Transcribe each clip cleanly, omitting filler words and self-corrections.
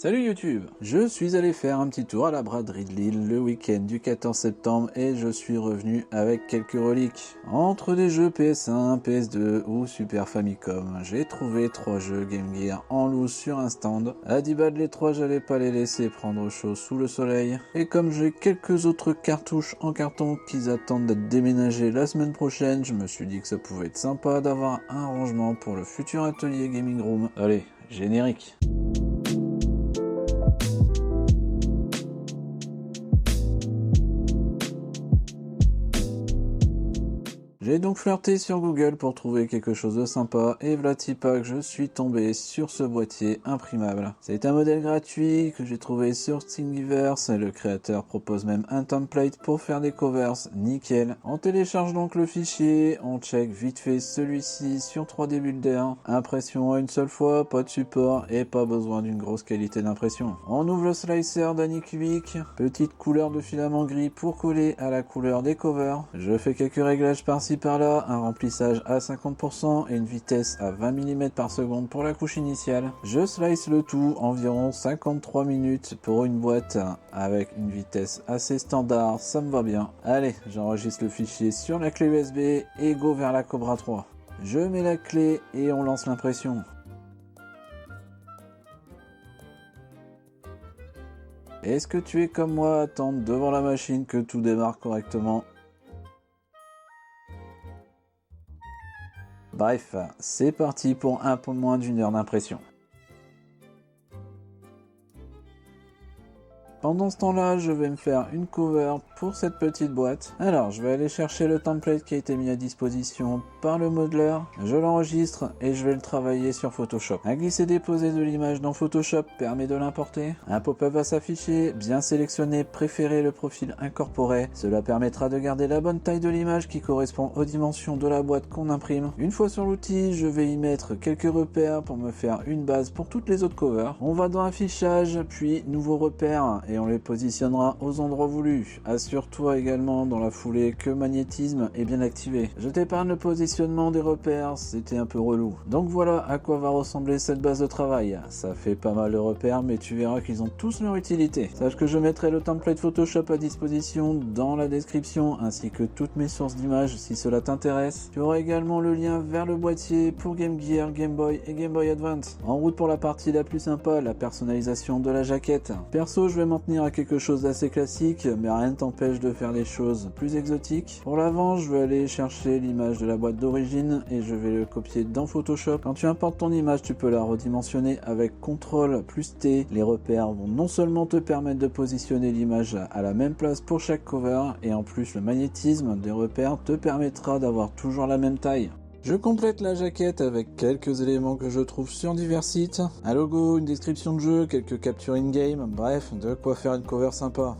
Salut YouTube! Je suis allé faire un petit tour à la braderie de Lille le week-end du 14 septembre et je suis revenu avec quelques reliques. Entre des jeux PS1, PS2 ou Super Famicom, j'ai trouvé 3 jeux Game Gear en loose sur un stand. À 10 balles les 3, j'allais pas les laisser prendre chaud sous le soleil. Et comme j'ai quelques autres cartouches en carton qui attendent d'être déménagées la semaine prochaine, je me suis dit que ça pouvait être sympa d'avoir un rangement pour le futur atelier Gaming Room. Allez, générique! J'ai donc flirté sur Google pour trouver quelque chose de sympa et vlatipa que je suis tombé sur ce boîtier imprimable. C'est un modèle gratuit que j'ai trouvé sur Thingiverse et le créateur propose même un template pour faire des covers, nickel. On télécharge donc le fichier, on check vite fait celui-ci sur 3D Builder. Impression à une seule fois, pas de support et pas besoin d'une grosse qualité d'impression. On ouvre le slicer d'Anycubic, petite couleur de filament gris pour coller à la couleur des covers. Je fais quelques réglages par-ci par-là, un remplissage à 50% et une vitesse à 20 mm par seconde pour la couche initiale. Je slice le tout environ 53 minutes pour une boîte avec une vitesse assez standard, ça me va bien. Allez, j'enregistre le fichier sur la clé USB et go vers la Cobra 3. Je mets la clé et on lance l'impression. Est-ce que tu es comme moi à attendre devant la machine que tout démarre correctement ? Bref, c'est parti pour un peu moins d'une heure d'impression. Pendant ce temps-là, je vais me faire une cover pour cette petite boîte. Alors, je vais aller chercher le template qui a été mis à disposition par le modeler. Je l'enregistre et je vais le travailler sur Photoshop. Un glisser-déposer de l'image dans Photoshop permet de l'importer. Un pop-up va s'afficher, bien sélectionner, préférer le profil incorporé. Cela permettra de garder la bonne taille de l'image qui correspond aux dimensions de la boîte qu'on imprime. Une fois sur l'outil, je vais y mettre quelques repères pour me faire une base pour toutes les autres covers. On va dans affichage, puis nouveaux repères et on les positionnera aux endroits voulus. Assure-toi également dans la foulée que magnétisme est bien activé. Je t'épargne le positionnement des repères, c'était un peu relou. Donc voilà à quoi va ressembler cette base de travail. Ça fait pas mal de repères, mais tu verras qu'ils ont tous leur utilité. Sache que je mettrai le template Photoshop à disposition dans la description, ainsi que toutes mes sources d'images si cela t'intéresse. Tu auras également le lien vers le boîtier pour Game Gear, Game Boy et Game Boy Advance. En route pour la partie la plus sympa, la personnalisation de la jaquette. Perso, je vais m'en tenir à quelque chose d'assez classique, mais rien ne t'empêche de faire des choses plus exotiques. Pour l'avant, je vais aller chercher l'image de la boîte d'origine et je vais le copier dans Photoshop. Quand tu importes ton image, tu peux la redimensionner avec CTRL plus T. Les repères vont non seulement te permettre de positionner l'image à la même place pour chaque cover, et en plus le magnétisme des repères te permettra d'avoir toujours la même taille. Je complète la jaquette avec quelques éléments que je trouve sur divers sites. Un logo, une description de jeu, quelques captures in-game, bref, de quoi faire une cover sympa.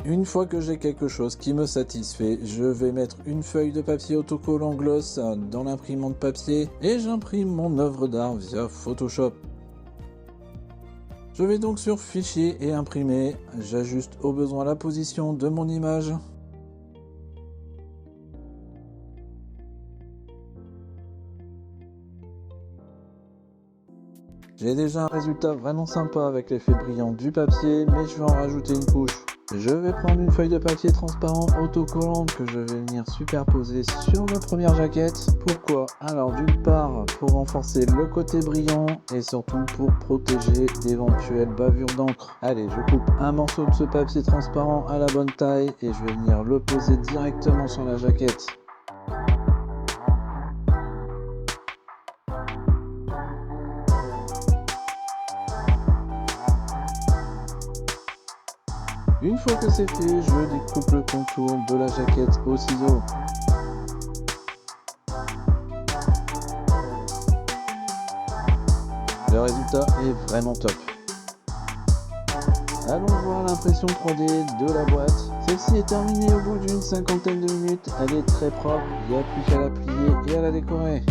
Une fois que j'ai quelque chose qui me satisfait, je vais mettre une feuille de papier autocollant gloss dans l'imprimante papier et j'imprime mon œuvre d'art via Photoshop. Je vais donc sur Fichier et Imprimer, j'ajuste au besoin la position de mon image. J'ai déjà un résultat vraiment sympa avec l'effet brillant du papier, mais je vais en rajouter une couche. Je vais prendre une feuille de papier transparent autocollante que je vais venir superposer sur la première jaquette. Pourquoi? Alors d'une part pour renforcer le côté brillant et surtout pour protéger d'éventuelles bavures d'encre. Allez, je coupe un morceau de ce papier transparent à la bonne taille et je vais venir le poser directement sur la jaquette. Une fois que c'est fait, je découpe le contour de la jaquette au ciseau. Le résultat est vraiment top. Allons voir l'impression 3D de la boîte. Celle-ci est terminée au bout d'une cinquantaine de minutes. Elle est très propre, il n'y a plus qu'à la plier et à la décorer.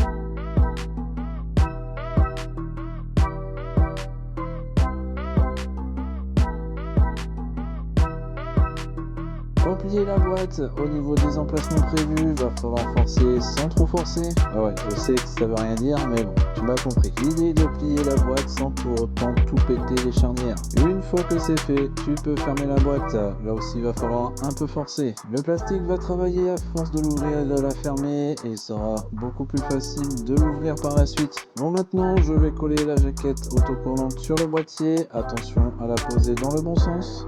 plier la boîte au niveau des emplacements prévus, va falloir forcer sans trop forcer. Ah ouais, je sais que ça veut rien dire, mais bon, tu m'as compris. L'idée de plier la boîte sans pour autant tout péter les charnières. Une fois que c'est fait, tu peux fermer la boîte. Là aussi, il va falloir un peu forcer. Le plastique va travailler à force de l'ouvrir et de la fermer et il sera beaucoup plus facile de l'ouvrir par la suite. Bon, maintenant, je vais coller la jaquette autocollante sur le boîtier. Attention à la poser dans le bon sens.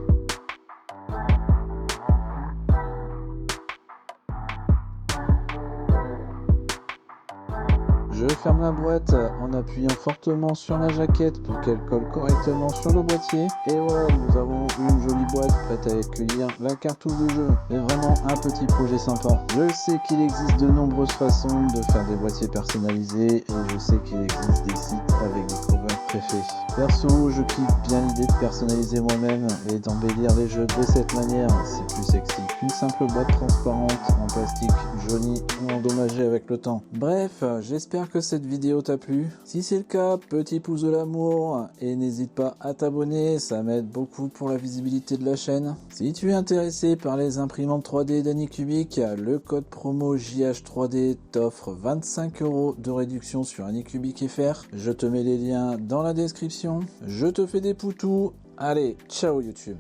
Je ferme la boîte en appuyant fortement sur la jaquette pour qu'elle colle correctement sur le boîtier. Et voilà, nous avons une jolie boîte prête à accueillir la cartouche de jeu. C'est vraiment un petit projet sympa. Je sais qu'il existe de nombreuses façons de faire des boîtiers personnalisés et je sais qu'il existe des sites avec des covers préfaits. Perso, je kiffe bien l'idée de personnaliser moi-même et d'embellir les jeux de cette manière. C'est plus sexy qu'une simple boîte transparente en plastique jauni ou endommagée avec le temps. Bref, j'espère que cette vidéo t'a plu. Si c'est le cas, petit pouce de l'amour et n'hésite pas à t'abonner, ça m'aide beaucoup pour la visibilité de la chaîne. Si tu es intéressé par les imprimantes 3D d'Anycubic, le code promo JH3D t'offre 25 € de réduction sur Anycubic FR. Je te mets les liens dans la description. Je te fais des poutous. Allez, ciao YouTube.